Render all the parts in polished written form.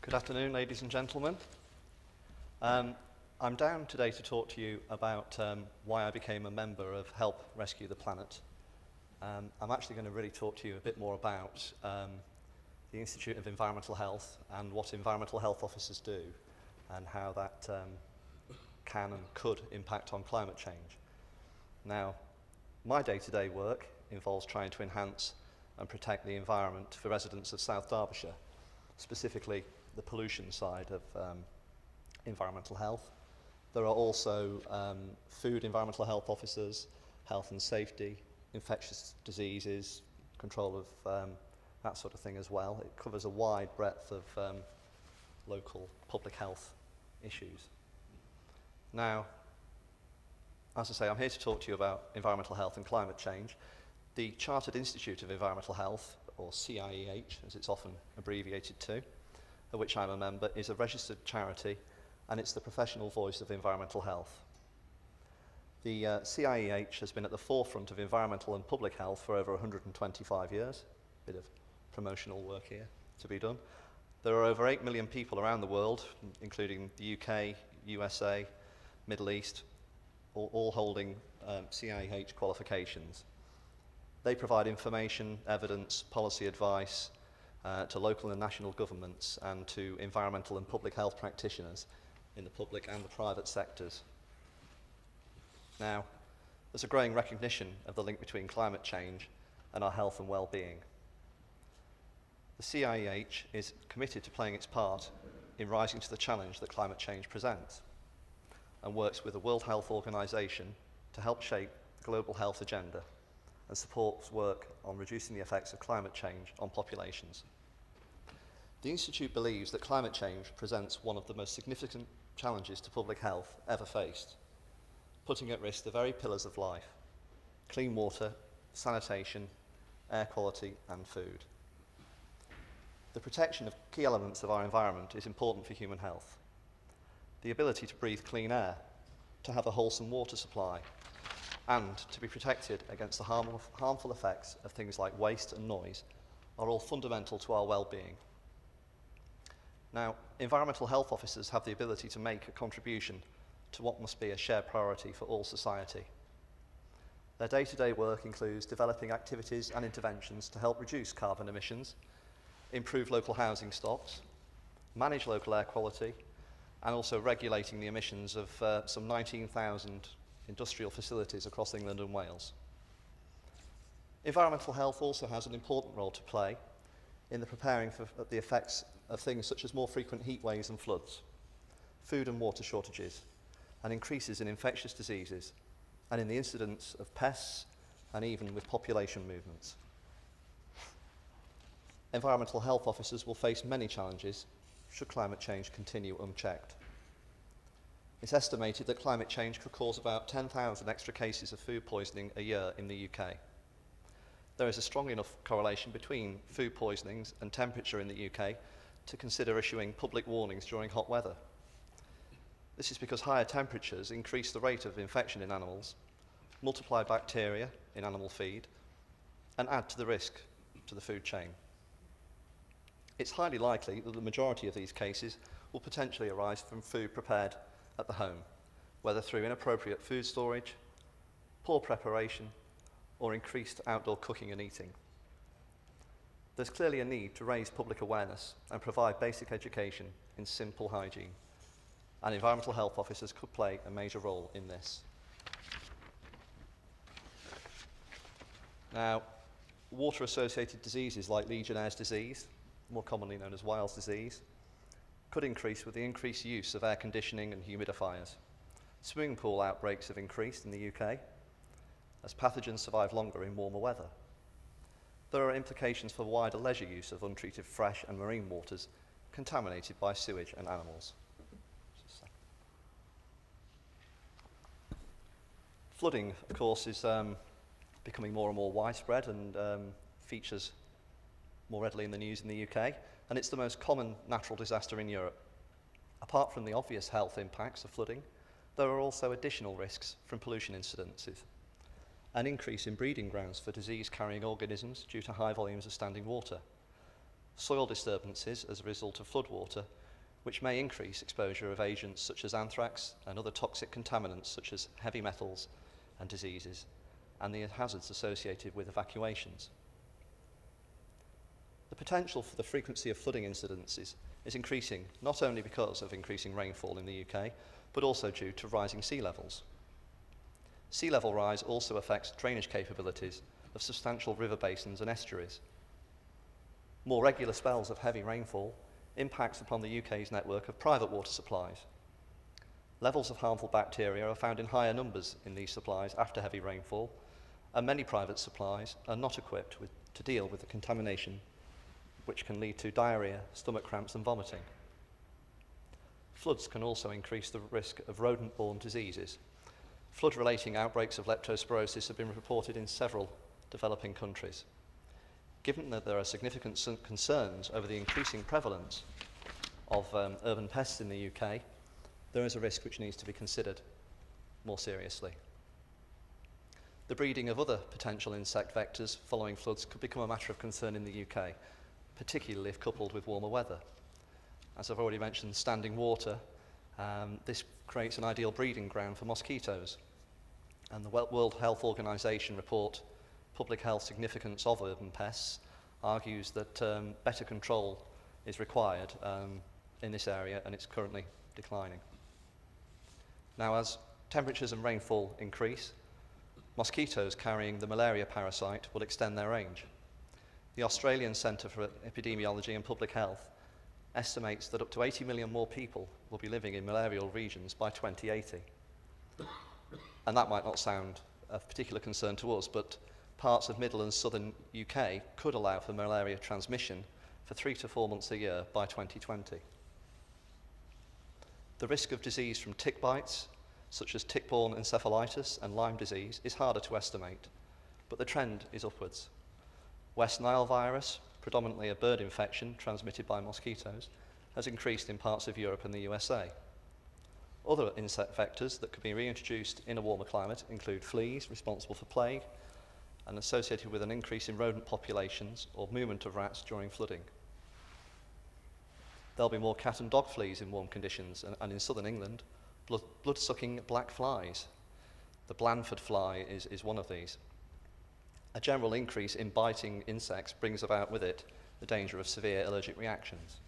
Good afternoon, ladies and gentlemen. I'm down today to talk to you about why I became a member of Help Rescue the Planet. I'm actually going to really talk to you a bit more about the Institute of Environmental Health and what environmental health officers do and how that can and could impact on climate change. Now, my day-to-day work involves trying to enhance and protect the environment for residents of South Derbyshire, specifically the pollution side of environmental health. There are also food environmental health officers, health and safety, infectious diseases, control of that sort of thing as well. It covers a wide breadth of local public health issues. Now, as I say, I'm here to talk to you about environmental health and climate change. The Chartered Institute of Environmental Health, or CIEH, as it's often abbreviated to, of which I'm a member, is a registered charity, and it's the professional voice of environmental health. The CIEH has been at the forefront of environmental and public health for over 125 years. A bit of promotional work here to be done. There are over 8 million people around the world, including the UK, USA, Middle East, all holding CIEH qualifications. They provide information, evidence, policy advice to local and national governments and to environmental and public health practitioners in the public and the private sectors. Now, there's a growing recognition of the link between climate change and our health and well-being. The CIEH is committed to playing its part in rising to the challenge that climate change presents and works with the World Health Organization to help shape the global health agenda and supports work on reducing the effects of climate change on populations. The Institute believes that climate change presents one of the most significant challenges to public health ever faced, putting at risk the very pillars of life: clean water, sanitation, air quality, and food. The protection of key elements of our environment is important for human health. The ability to breathe clean air, to have a wholesome water supply, and to be protected against the harmful effects of things like waste and noise are all fundamental to our well-being. Now, environmental health officers have the ability to make a contribution to what must be a shared priority for all society. Their day-to-day work includes developing activities and interventions to help reduce carbon emissions, improve local housing stocks, manage local air quality, and also regulating the emissions of some 19,000 industrial facilities across England and Wales. Environmental health also has an important role to play in the preparing for the effects of things such as more frequent heat waves and floods, food and water shortages, and increases in infectious diseases, and in the incidence of pests, and even with population movements. Environmental health officers will face many challenges should climate change continue unchecked. It's estimated that climate change could cause about 10,000 extra cases of food poisoning a year in the UK. There is a strong enough correlation between food poisonings and temperature in the UK to consider issuing public warnings during hot weather. This is because higher temperatures increase the rate of infection in animals, multiply bacteria in animal feed, and add to the risk to the food chain. It's highly likely that the majority of these cases will potentially arise from food prepared at the home, whether through inappropriate food storage, poor preparation, or increased outdoor cooking and eating. There's clearly a need to raise public awareness and provide basic education in simple hygiene, and environmental health officers could play a major role in this. Now, water-associated diseases like Legionnaire's disease, more commonly known as Weil's disease, could increase with the increased use of air conditioning and humidifiers. Swimming pool outbreaks have increased in the UK as pathogens survive longer in warmer weather. There are implications for wider leisure use of untreated fresh and marine waters contaminated by sewage and animals. Flooding, of course, is becoming more and more widespread and features more readily in the news in the UK, and it's the most common natural disaster in Europe. Apart from the obvious health impacts of flooding, there are also additional risks from pollution incidences. An increase in breeding grounds for disease-carrying organisms due to high volumes of standing water, soil disturbances as a result of floodwater, which may increase exposure of agents such as anthrax and other toxic contaminants such as heavy metals and diseases, and the hazards associated with evacuations. The potential for the frequency of flooding incidences is increasing, not only because of increasing rainfall in the UK, but also due to rising sea levels. Sea level rise also affects drainage capabilities of substantial river basins and estuaries. More regular spells of heavy rainfall impacts upon the UK's network of private water supplies. Levels of harmful bacteria are found in higher numbers in these supplies after heavy rainfall, and many private supplies are not equipped to deal with the contamination, which can lead to diarrhea, stomach cramps and vomiting. Floods can also increase the risk of rodent-borne diseases. Flood-relating outbreaks of leptospirosis have been reported in several developing countries. Given that there are significant concerns over the increasing prevalence of urban pests in the UK, there is a risk which needs to be considered more seriously. The breeding of other potential insect vectors following floods could become a matter of concern in the UK, particularly if coupled with warmer weather. As I've already mentioned, standing water, this creates an ideal breeding ground for mosquitoes. And the World Health Organization report, Public Health Significance of Urban Pests, argues that better control is required in this area, and it's currently declining. Now, as temperatures and rainfall increase, mosquitoes carrying the malaria parasite will extend their range. The Australian Centre for Epidemiology and Public Health estimates that up to 80 million more people will be living in malarial regions by 2080. And that might not sound of particular concern to us, but parts of middle and southern UK could allow for malaria transmission for 3 to 4 months a year by 2020. The risk of disease from tick bites, such as tick-borne encephalitis and Lyme disease, is harder to estimate, but the trend is upwards. West Nile virus, predominantly a bird infection transmitted by mosquitoes, has increased in parts of Europe and the USA. Other insect vectors that could be reintroduced in a warmer climate include fleas, responsible for plague, and associated with an increase in rodent populations or movement of rats during flooding. There'll be more cat and dog fleas in warm conditions, and in southern England, blood-sucking black flies. The Blandford fly is one of these. A general increase in biting insects brings about with it the danger of severe allergic reactions.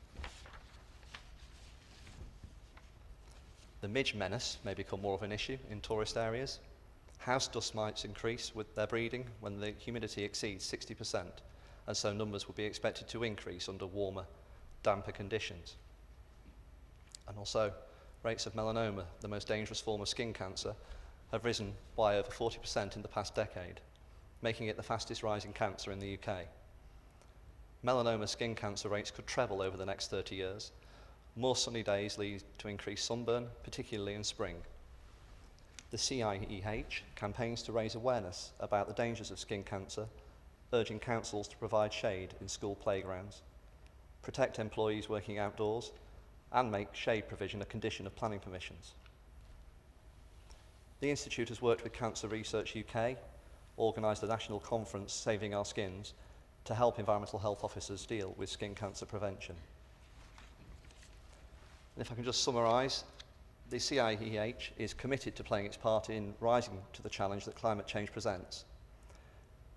The midge menace may become more of an issue in tourist areas. House dust mites increase with their breeding when the humidity exceeds 60%, and so numbers will be expected to increase under warmer, damper conditions. And also, rates of melanoma, the most dangerous form of skin cancer, have risen by over 40% in the past decade, making it the fastest rising cancer in the UK. Melanoma skin cancer rates could treble over the next 30 years. More sunny days lead to increased sunburn, particularly in spring. The CIEH campaigns to raise awareness about the dangers of skin cancer, urging councils to provide shade in school playgrounds, protect employees working outdoors, and make shade provision a condition of planning permissions. The Institute has worked with Cancer Research UK, organised a national conference, Saving Our Skins, to help environmental health officers deal with skin cancer prevention. And if I can just summarise, the CIEH is committed to playing its part in rising to the challenge that climate change presents,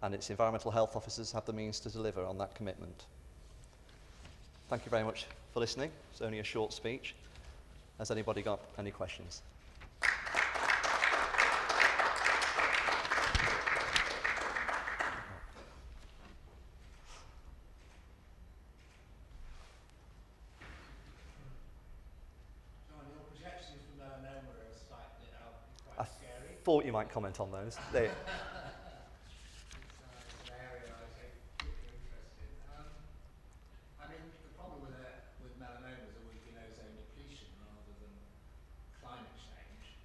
and its environmental health officers have the means to deliver on that commitment. Thank you very much for listening. It's only a short speech. Has anybody got any questions? Thought you might comment on those. It's an area I take particular interest in. I mean, the problem with melanoma is a weak ozone depletion rather than climate change.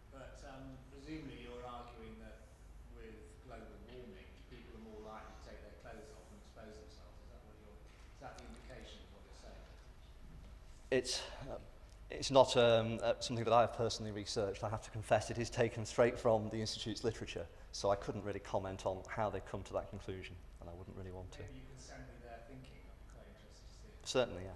But presumably you're arguing that with global warming, people are more likely to take their clothes off and expose themselves. Is that the implication of what you're saying? It's not something that I've personally researched. I have to confess it is taken straight from the Institute's literature, so I couldn't really comment on how they've come to that conclusion, and I wouldn't really want to. Maybe you can send me their Certainly, yes.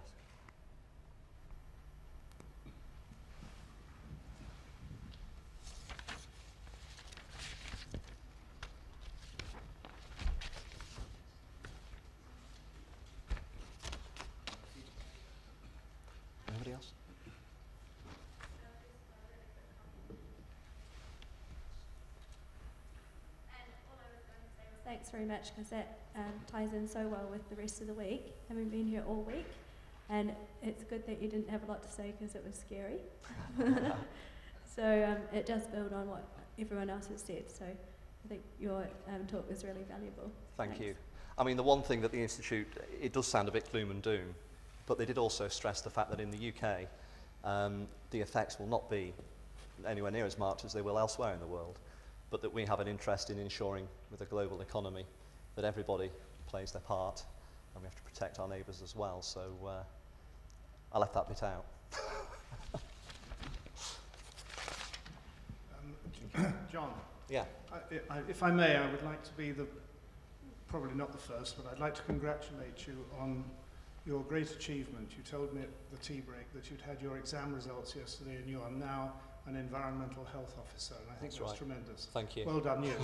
Anybody else? Thanks very much, because that ties in so well with the rest of the week, having been here all week. And it's good that you didn't have a lot to say because it was scary. So it does build on what everyone else has said. So I think your talk was really valuable. Thank you. I mean, the one thing that the Institute, it does sound a bit gloom and doom, but they did also stress the fact that in the UK, the effects will not be anywhere near as marked as they will elsewhere in the world, but that we have an interest in ensuring with a global economy that everybody plays their part, and we have to protect our neighbours as well. So I left that bit out. John, Yeah. if I may, I would like to be probably not the first, but I'd like to congratulate you on your great achievement. You told me at the tea break that you'd had your exam results yesterday and you are now an environmental health officer, and I think that's tremendous. Thank you. Well done, you.